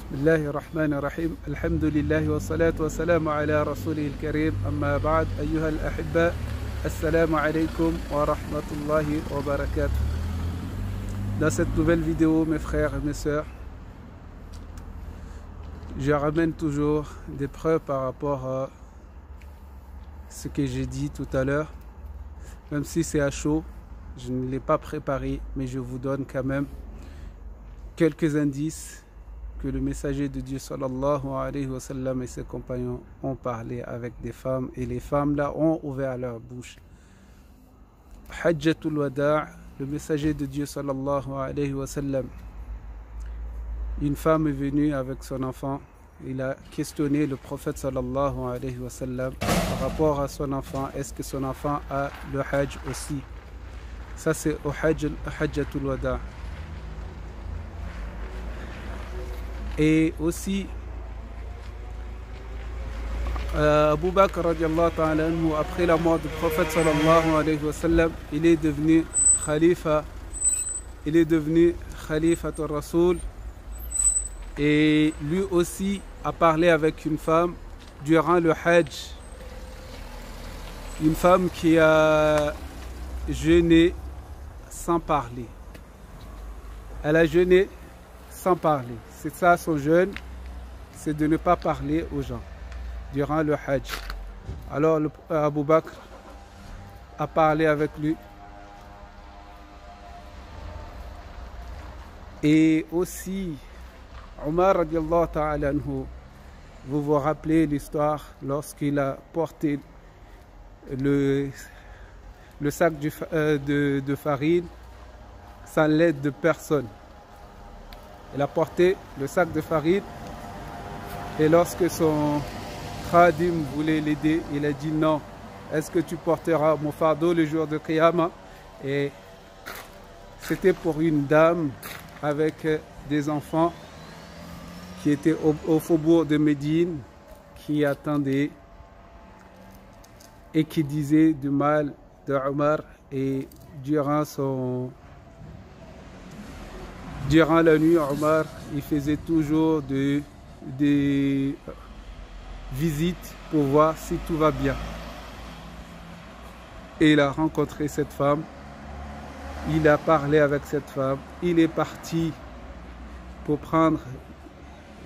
بسم الله الرحمن الرحيم الحمد لله والصلاة والسلام على رسوله الكريم أما بعد أيها الأحباء السلام عليكم ورحمة الله وبركاته. Dans cette nouvelle vidéo, mes frères et mes sœurs, je ramène toujours des preuves par rapport à ce que j'ai dit tout à l'heure. Même si c'est à chaud, je ne l'ai pas préparé, mais je vous donne quand même quelques indices que le messager de Dieu sallallahu alayhi wa sallam et ses compagnons ont parlé avec des femmes, et les femmes là ont ouvert leur bouche. Hajjatul Wada', le messager de Dieu sallallahu alayhi wa sallam, une femme est venue avec son enfant. Il a questionné le prophète sallallahu alayhi wa sallam par rapport à son enfant. Est-ce que son enfant a le hajj aussi? Ça c'est au Hajjatul Wada'. Et aussi, Abu Bakr radiallahu ta'ala anhu, après la mort du prophète sallallahu alayhi wa sallam, il est devenu khalifa, khalifatul Rasoul, et lui aussi a parlé avec une femme durant le Hajj, une femme qui a jeûné sans parler. Elle a jeûné sans parler. C'est ça son jeûne, c'est de ne pas parler aux gens durant le Hajj. Alors Abu Bakr a parlé avec lui. Et aussi Omar radiallahu ta'ala anhu, vous vous rappelez l'histoire lorsqu'il a porté le sac de farine sans l'aide de personne. Il a porté le sac de farine, et lorsque son khadim voulait l'aider, il a dit non, est-ce que tu porteras mon fardeau le jour de Qiyamah? Et c'était pour une dame avec des enfants qui étaient au faubourg de Médine, qui attendaient et qui disaient du mal de Omar. Et durant la nuit, Omar, il faisait toujours des visites pour voir si tout va bien. Et il a rencontré cette femme, il a parlé avec cette femme, il est parti pour prendre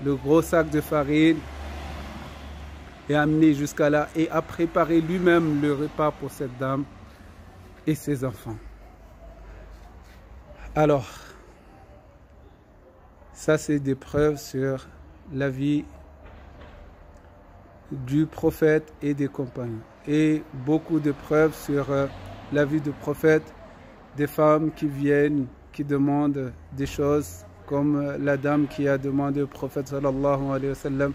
le gros sac de farine et amener jusqu'à là, et a préparé lui-même le repas pour cette dame et ses enfants. Alors, ça, c'est des preuves sur la vie du prophète et des compagnons. Et beaucoup de preuves sur la vie du prophète, des femmes qui viennent, qui demandent des choses, comme la dame qui a demandé au prophète sallallahu alayhi wa sallam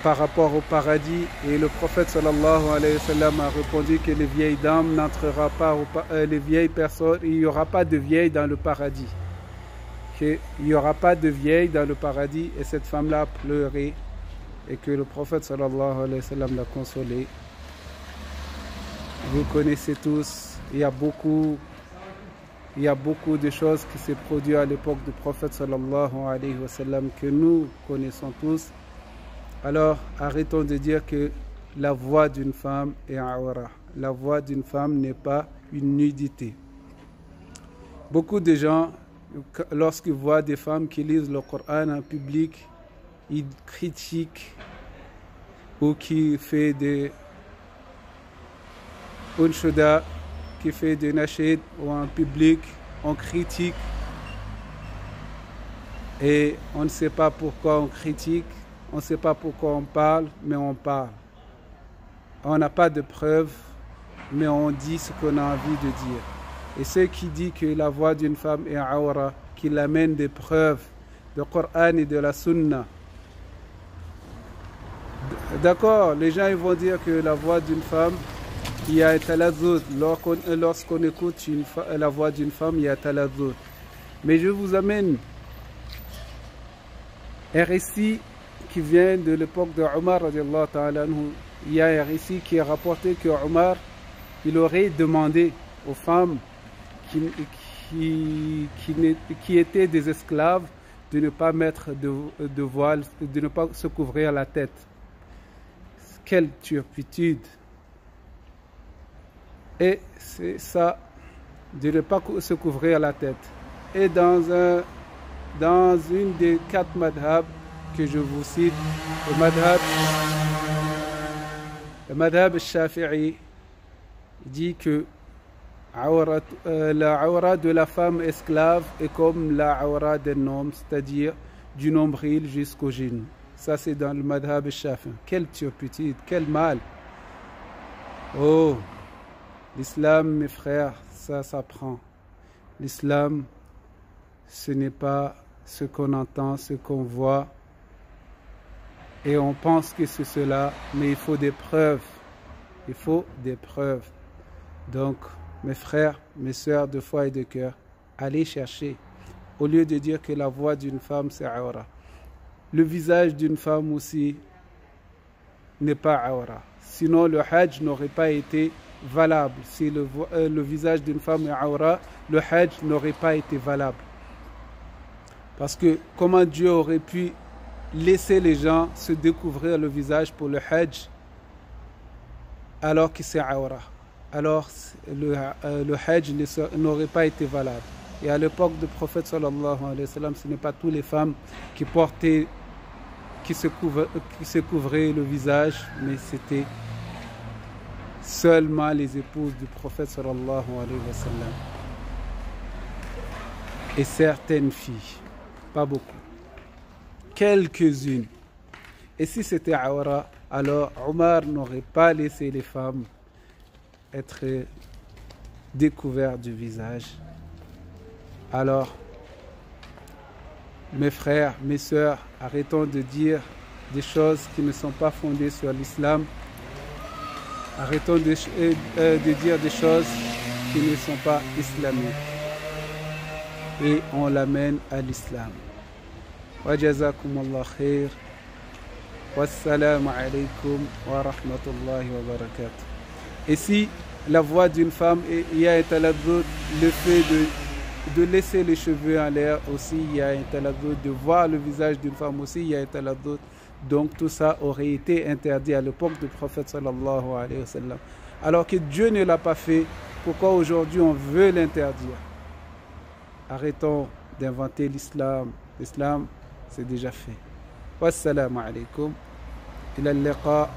par rapport au paradis. Et le prophète sallallahu alayhi wa sallam a répondu que les vieilles dames n'entreront pas, les vieilles personnes, il n'y aura pas de vieilles dans le paradis. Qu'il n'y aura pas de vieilles dans le paradis. Et cette femme-là a pleuré, et que le prophète sallallahu alayhi wa sallam l'a consolée. Vous connaissez tous, il y a beaucoup de choses qui s'est produites à l'époque du prophète sallallahu alayhi wa sallam que nous connaissons tous. Alors, arrêtons de dire que la voix d'une femme est awra. La voix d'une femme n'est pas une nudité. Beaucoup de gens, lorsqu'ils voient des femmes qui lisent le Coran en public, ils critiquent, ou qui fait des unshuda, qui fait des nashid, ou en public, on critique. Et on ne sait pas pourquoi on critique. On ne sait pas pourquoi on parle, mais on parle. On n'a pas de preuves, mais on dit ce qu'on a envie de dire. Et ceux qui disent que la voix d'une femme est awra, qu'il amène des preuves du Coran et de la Sunna. D'accord, les gens ils vont dire que la voix d'une femme, il y a un talazout. Lorsqu'on écoute la voix d'une femme, il y a un talazout. Mais je vous amène un récit qui vient de l'époque de Omar radiallahu ta'ala anhu. Il y a un récit qui est rapporté que Omar, il aurait demandé aux femmes qui étaient des esclaves de ne pas mettre de voile, de ne pas se couvrir la tête. Quelle turpitude! Et c'est ça, de ne pas se couvrir la tête. Et dans une des 4 madhab que je vous cite, le madhab al-Shafi'i dit que la aura de la femme esclave est comme la aura d'un homme, c'est-à-dire du nombril jusqu'aux genoux. Ça, c'est dans le madhab al-Shafi'i. Quelle turpitude, quel mal! Oh, l'islam, mes frères, ça s'apprend. L'islam, ce n'est pas ce qu'on entend, ce qu'on voit, et on pense que c'est cela, mais il faut des preuves. Il faut des preuves. Donc, mes frères, mes sœurs de foi et de cœur, allez chercher. Au lieu de dire que la voix d'une femme, c'est aura. Le visage d'une femme aussi n'est pas aura. Sinon, le hajj n'aurait pas été valable. Si le visage d'une femme est aura, le hajj n'aurait pas été valable. Parce que comment Dieu aurait pu laisser les gens se découvrir le visage pour le hajj alors que c'est aura? Alors le hajj n'aurait pas été valable. Et à l'époque du prophète sallallahu alayhi wa sallam, ce n'est pas toutes les femmes qui se couvraient le visage, mais c'était seulement les épouses du prophète sallallahu alayhi wa sallam. Et certaines filles, pas beaucoup, quelques-unes. Et si c'était aura, alors Omar n'aurait pas laissé les femmes être découvertes du visage. Alors, mes frères, mes sœurs, arrêtons de dire des choses qui ne sont pas fondées sur l'islam. Arrêtons de dire des choses qui ne sont pas islamiques. Et on l'amène à l'islam. Wa jazakumullah khair. Wassalamu alaykum wa rahmatullahi wa barakatuh. Et si la voix d'une femme, il y a un taladdoud, le fait de laisser les cheveux en l'air aussi, il y a un taladdoud, de voir le visage d'une femme aussi, il y a un taladdoud. Donc tout ça aurait été interdit à l'époque du prophète sallallahu alayhi wa sallam. Alors que Dieu ne l'a pas fait, pourquoi aujourd'hui on veut l'interdire? Arrêtons d'inventer l'islam. L'islam, c'est déjà fait. Wassalamu alaikum. Ila al-liqa.